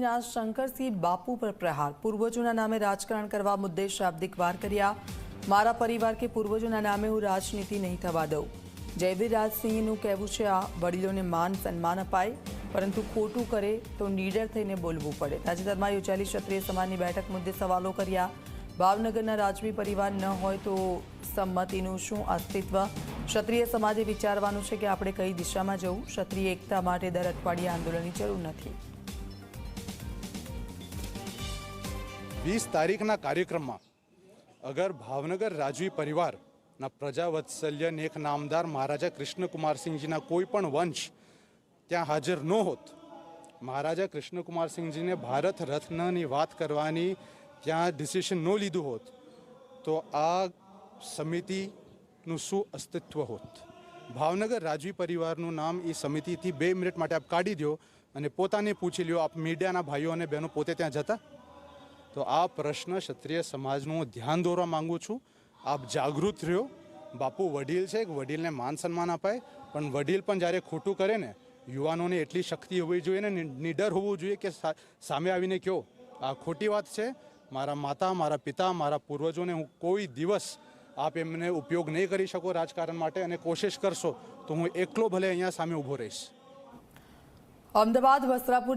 પાર્ટીના શંકરસિંહ બાપુ પર પ્રહાર। પૂર્વજોના નામે રાજકારણ કરવા મુદ્દે શાબ્દિક વાર કર્યા। મારા પરિવાર કે પૂર્વજોના નામે હું રાજનીતિ નહીં થવા દઉં। જયવીરરાજસિંહનું કહેવું છે આ વડીલોને માન સન્માન અપાય, પરંતુ ખોટું કરે તો નીડર થઈને બોલવું પડે। તાજેતરમાં યોજાયેલી ક્ષત્રિય સમાજની બેઠક મુદ્દે સવાલો કર્યા। ભાવનગરના રાજવી પરિવાર ન હોય તો સંમતિનું શું અસ્તિત્વ? ક્ષત્રિય સમાજે વિચારવાનું છે કે આપણે કઈ દિશામાં જવું। ક્ષત્રિય એકતા માટે દર અઠવાડિયે આંદોલનની જરૂર નથી। 20 તારીખના કાર્યક્રમમાં અગર ભાવનગર રાજવી પરિવારના પ્રજાવત્સલ્ય નેક નામદાર મહારાજા કૃષ્ણકુમારસિંહજીના કોઈ પણ વંશ ત્યાં હાજર ન હોત, મહારાજા કૃષ્ણકુમારસિંહજીને ભારત રત્નની વાત કરવાની ત્યાં ડિસિશન ન લીધું હોત તો આ સમિતિનું શું અસ્તિત્વ હોત? ભાવનગર રાજવી પરિવારનું નામ એ સમિતિથી 2 મિનિટ માટે આપ કાઢી દો અને પોતાને પૂછી લ્યો, આપ મીડિયાના ભાઈઓ અને બહેનો પોતે ત્યાં જતા? તો આ પ્રશ્ન ક્ષત્રિય સમાજનું ધ્યાન દોરવા માંગુ છું। આપ જાગૃત રહ્યો। બાપુ વડીલ છે, વડીલને માન સન્માન અપાય, પણ વડીલ પણ જ્યારે ખોટું કરે ને, યુવાનોને એટલી શક્તિ હોવી જોઈએ ને, નિડર હોવું જોઈએ કે સામે આવીને કહો આ ખોટી વાત છે। મારા માતા, મારા પિતા, મારા પૂર્વજોને હું કોઈ દિવસ આપ એમને ઉપયોગ નહીં કરી શકો રાજકારણ માટે, અને કોશિશ કરશો તો હું એકલો ભલે અહીંયા સામે ઊભો રહીશ। અમદાવાદ વસ્ત્રાપુર